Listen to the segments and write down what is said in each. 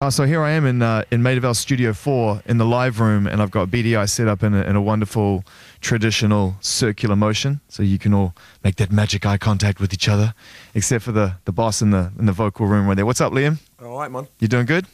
So here I am in Maidavale Studio 4 in the live room, and I've got Beady Eye set up in a wonderful traditional circular motion, so you can all make that magic eye contact with each other, except for the boss in the vocal room right there. What's up, Liam? All right, man. You doing good?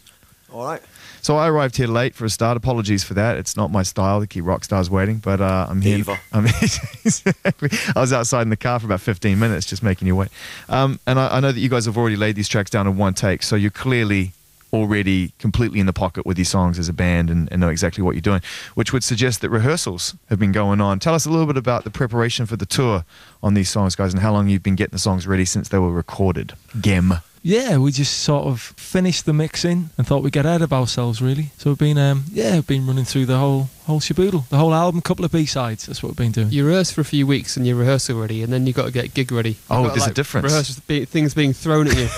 All right. So I arrived here late for a start. Apologies for that. It's not my style to keep rock stars waiting, but I'm here. Exactly. I was outside in the car for about 15 minutes just making you wait. And I know that you guys have already laid these tracks down in one take, so you're clearly already completely in the pocket with these songs as a band and know exactly what you're doing, which would suggest that rehearsals have been going on. Tell us a little bit about the preparation for the tour on these songs, guys, and how long you've been getting the songs ready since they were recorded. Yeah, we just sort of finished the mixing and thought we'd get ahead of ourselves, really. So we've been, we've been running through the whole shaboodle, the whole album, couple of B-sides. That's what we've been doing. You rehearse for a few weeks and you rehearse already, and then you've got to get gig ready. Oh, there's a difference. Things being thrown at you.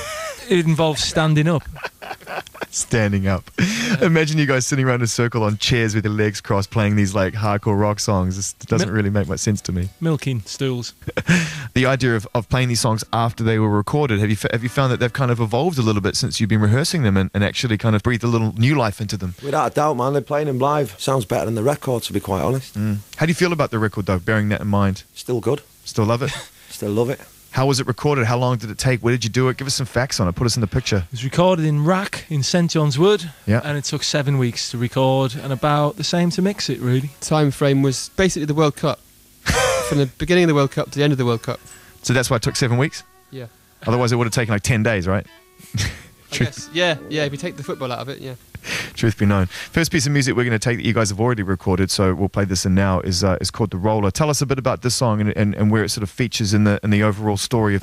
It involves standing up. Standing up. Imagine you guys sitting around in a circle on chairs with your legs crossed playing these like hardcore rock songs. This doesn't really make much sense to me. Milking stools. The idea of playing these songs after they were recorded, have you found that they've kind of evolved a little bit since you've been rehearsing them and actually kind of breathed a little new life into them? Without a doubt, man. They're playing them live. Sounds better than the record, to be quite honest. How do you feel about the record, though, bearing that in mind? Still good. Still love it? Still love it. How was it recorded? How long did it take? Where did you do it? Give us some facts on it. Put us in the picture. It was recorded in Rack in St John's Wood, yeah, and it took 7 weeks to record and about the same to mix it, really. Time frame was basically the World Cup. From the beginning of the World Cup to the end of the World Cup. So that's why it took 7 weeks? Yeah. Otherwise it would have taken like 10 days, right? I guess. Yeah, if you take the football out of it, yeah. Truth be known. First piece of music we're going to take that you guys have already recorded, so we'll play this in now, is called The Roller. Tell us a bit about this song and where it sort of features in the overall story of...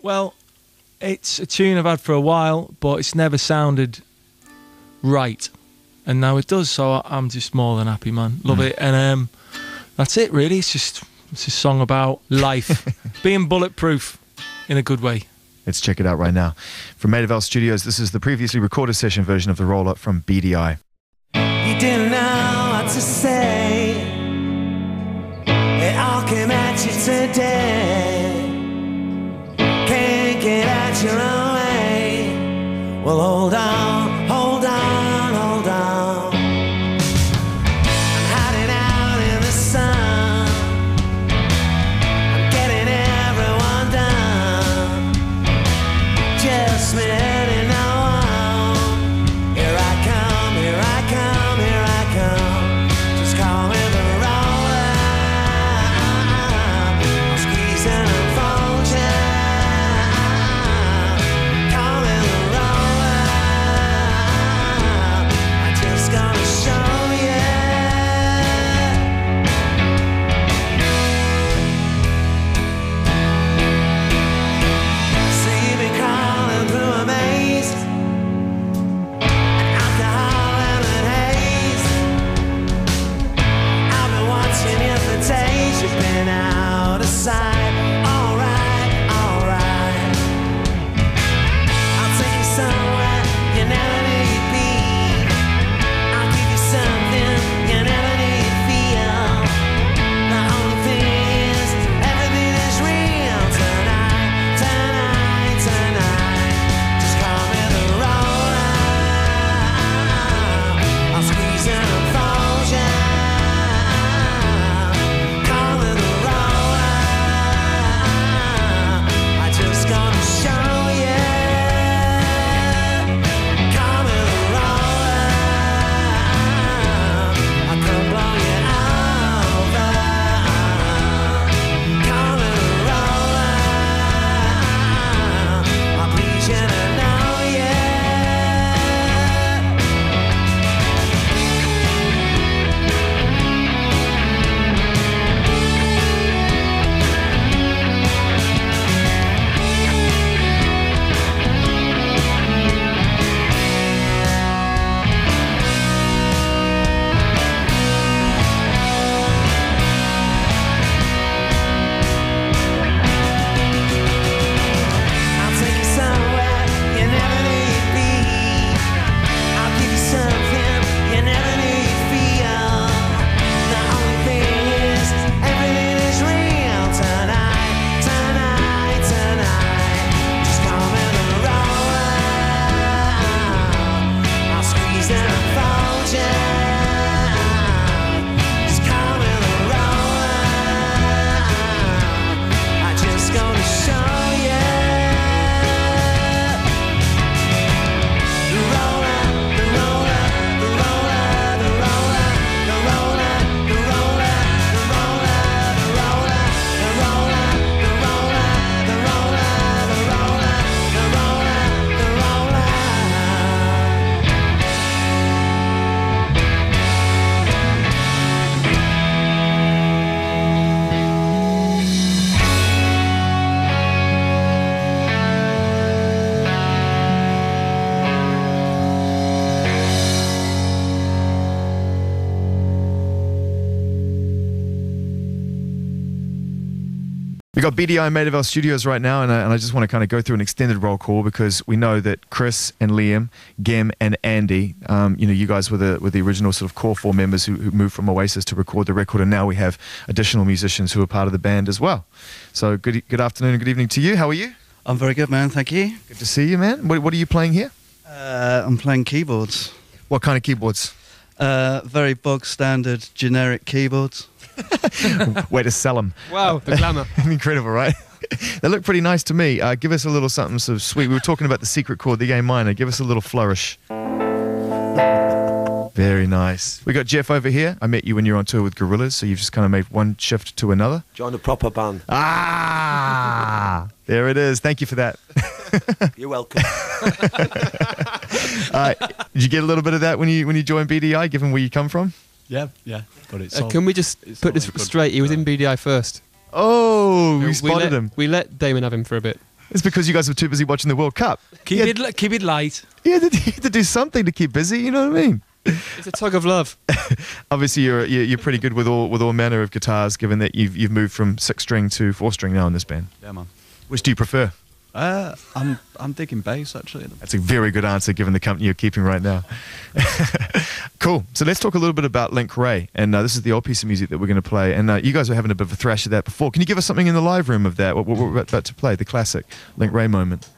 Well, it's a tune I've had for a while, but it's never sounded right. And now it does, so I'm just more than happy, man. Love it. And that's it, really. It's a song about life. Being bulletproof in a good way. Let's check it out right now. From Maidavale Studios, this is the previously recorded session version of The Roller from Beady Eye. You didn't know what to say. It all came at you today. Can't get out your own way. Well, hold on, hold on, hold on. I'm hiding out in the sun. I'm getting everyone done. Just me heading on. Here I come, here I come, here I come. Just call me the roller. I'm squeezing and folding. Call me the roller. We got Beady Eye in Maidavale Studios right now, and I just want to kind of go through an extended roll call because we know that Chris and Liam, Gem and Andy, you guys were the original sort of core four members who moved from Oasis to record the record, and now we have additional musicians who are part of the band as well. So good afternoon and good evening to you. How are you? I'm very good, man. Thank you. Good to see you, man. What are you playing here? I'm playing keyboards. What kind of keyboards? Very bog standard, generic keyboards. Way to sell them. Wow, the glamour. Incredible, right? They look pretty nice to me. Give us a little something sort of sweet. We were talking about the secret chord, the A minor. Give us a little flourish. Very nice. We got Jeff over here. I met you when you were on tour with Gorillaz, so you've just kind of made one shift to another. Join the proper band. Ah, there it is. Thank you for that. You're welcome. Did you get a little bit of that when you joined Beady Eye, given where you come from? Yeah. But it's Can we just put this straight? He was in Beady Eye first. Oh, we spotted him. We let Damon have him for a bit. It's because you guys were too busy watching the World Cup. Keep it light. Yeah, you had to do something to keep busy. You know what I mean? It's a tug of love. Obviously, you're pretty good with all manner of guitars, given that you've moved from 6-string to 4-string now in this band. Yeah, man. Which do you prefer? I'm digging bass actually. That's a very good answer given the company you're keeping right now. Cool. So let's talk a little bit about Link Ray. And this is the old piece of music that we're going to play. And you guys were having a bit of a thrash of that before. Can you give us something in the live room of that? What we're about to play, the classic Link Ray moment.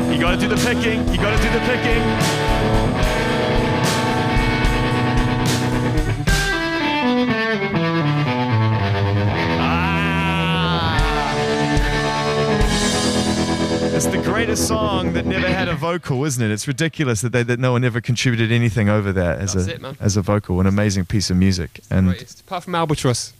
You gotta do the picking. You gotta do the picking. It's the greatest song that never had a vocal, isn't it? It's ridiculous that no one ever contributed anything over that as a vocal. An amazing piece of music. And apart from Albatross.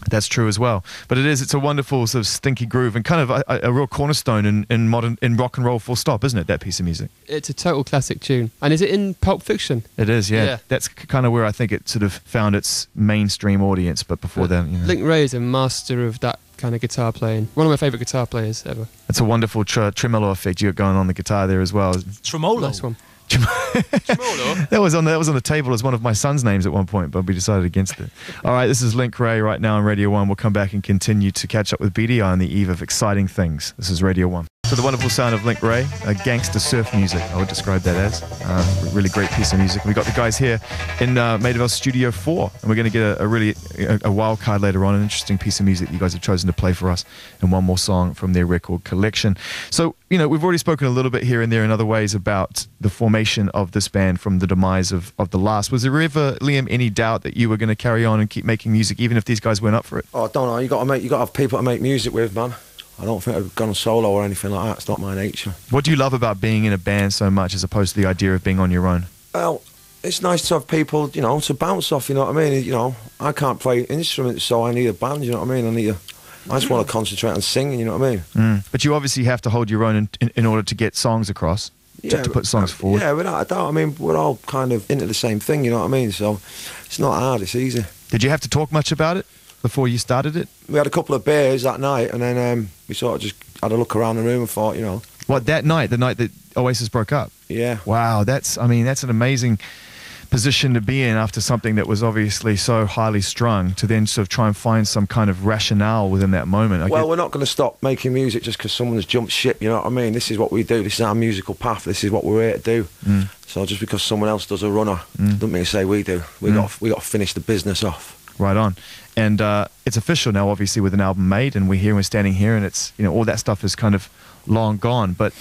That's true as well, but it's a wonderful sort of stinky groove and kind of a real cornerstone in rock and roll full stop, isn't it, that piece of music? It's a total classic tune. And is it in Pulp Fiction? It is, yeah. That's kind of where I think it sort of found its mainstream audience, but before then, Link Ray is a master of that kind of guitar playing. One of my favourite guitar players ever. It's a wonderful tremolo effect you got going on the guitar there as well. Tremolo. Nice one. that was on the table as one of my son's names at one point, but we decided against it. All right, this is Link Ray right now on Radio 1. We'll come back and continue to catch up with Beady Eye on the eve of exciting things. This is Radio 1. So the wonderful sound of Link Ray, gangster surf music, I would describe that as. Really great piece of music. We got the guys here in Maidavale Studio 4, and we're going to get a wild card later on, an interesting piece of music that you guys have chosen to play for us, and one more song from their record collection. So, we've already spoken a little bit here and there in other ways about the formation of this band from the demise of the last. Was there ever, Liam, any doubt that you were going to carry on and keep making music, even if these guys weren't up for it? Oh, I don't know. You got to have people to make music with, man. I don't think I've gone solo or anything like that. It's not my nature. What do you love about being in a band so much as opposed to the idea of being on your own? Well, it's nice to have people, to bounce off, you know what I mean? I can't play instruments, so I need a band, you know what I mean? I just want to concentrate on singing, you know what I mean? But you obviously have to hold your own in order to get songs across, to put songs forward. Yeah, without a doubt. I mean, we're all kind of into the same thing, you know what I mean? So it's not hard, it's easy. Did you have to talk much about it before you started it? We had a couple of beers that night, and then we sort of just had a look around the room and thought, What, that night, the night that Oasis broke up? Yeah. Wow, that's an amazing position to be in after something that was obviously so highly strung, to then sort of try and find some kind of rationale within that moment. We're not going to stop making music just because someone's jumped ship, you know what I mean? This is what we do, this is our musical path, this is what we're here to do. So just because someone else does a runner, doesn't mean to say we do. We got to finish the business off. Right on. And it's official now, obviously, with an album made, and we're standing here, and it's, all that stuff is kind of long gone. But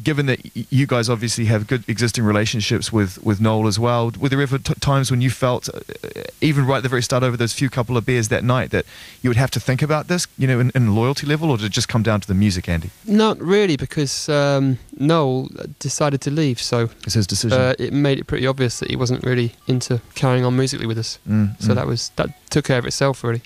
given that you guys obviously have good existing relationships with Noel as well, were there ever times when you felt, even right at the very start over those few couple of beers that night, that you would have to think about this, in loyalty level, or did it just come down to the music, Andy? Not really, because Noel decided to leave, so it's his decision. It made it pretty obvious that he wasn't really into carrying on musically with us. So that took care of itself, really.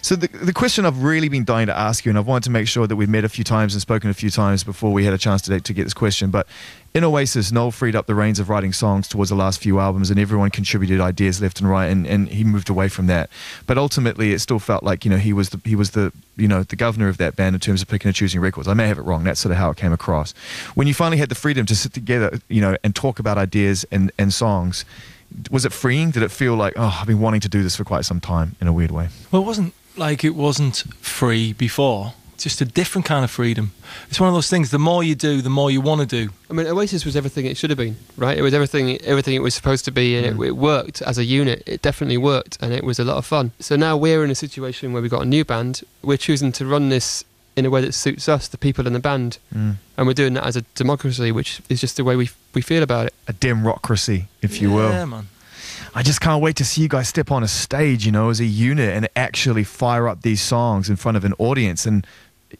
So the question I've really been dying to ask you, and I've wanted to make sure that we've met a few times and spoken a few times before we had a chance to to get this question, but in Oasis, Noel freed up the reins of writing songs towards the last few albums, and everyone contributed ideas left and right, and he moved away from that. But ultimately, it still felt like, you know, he was the you know, the governor of that band in terms of picking and choosing records. I may have it wrong. That's sort of how it came across. When you finally had the freedom to sit together, you know, and talk about ideas and songs, was it freeing? Did it feel like, oh, I've been wanting to do this for quite some time in a weird way? Well, it wasn't like it wasn't free before. Just a different kind of freedom. It's one of those things, the more you do, the more you want to do. I mean, Oasis was everything it should have been, right? It was everything it was supposed to be, and it worked as a unit. It definitely worked, and it was a lot of fun. So now we're in a situation where we've got a new band. We're choosing to run this in a way that suits us, the people in the band, and we're doing that as a democracy, which is just the way we feel about it. A democracy, if you will. Yeah, man. I just can't wait to see you guys step on a stage, you know, as a unit and actually fire up these songs in front of an audience. And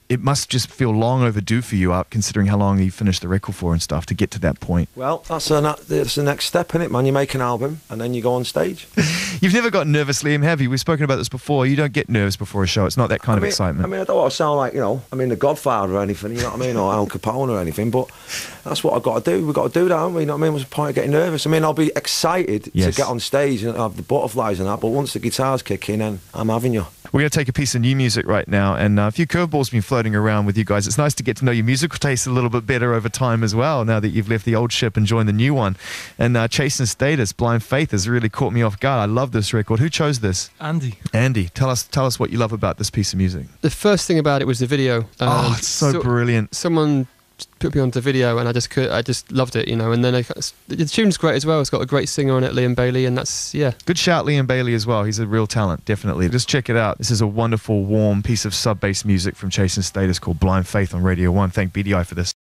it must just feel long overdue for you, considering how long you finished the record for and stuff, to get to that point. Well, that's the next step, innit, man? You make an album and then you go on stage. You've never got nervous, Liam, have you? We've spoken about this before. You don't get nervous before a show. It's not that kind of excitement. I mean, I don't want to sound like, you know, I mean, the Godfather or anything, you know what I mean, or Al Capone or anything, but that's what I've got to do. We've got to do that, haven't we? You know what I mean? What's the point of getting nervous? I mean, I'll be excited to get on stage and have the butterflies and that, but once the guitars kick in, then I'm having you. We're going to take a piece of new music right now, and a few curveballs have been floating around with you guys. It's nice to get to know your musical taste a little bit better over time as well, now that you've left the old ship and joined the new one. And Chasing Status, Blind Faith, has really caught me off guard. I love this record. Who chose this? Andy. Andy, tell us what you love about this piece of music. The first thing about it was the video. It's so brilliant. Someone put me onto the video, and I just loved it, you know. And then the tune's great as well. It's got a great singer on it, Liam Bailey, and that's good shout, Liam Bailey as well. He's a real talent, definitely. Just check it out. This is a wonderful, warm piece of sub bass music from Chasing Status called Blind Faith on Radio 1. Thank Beady Eye for this.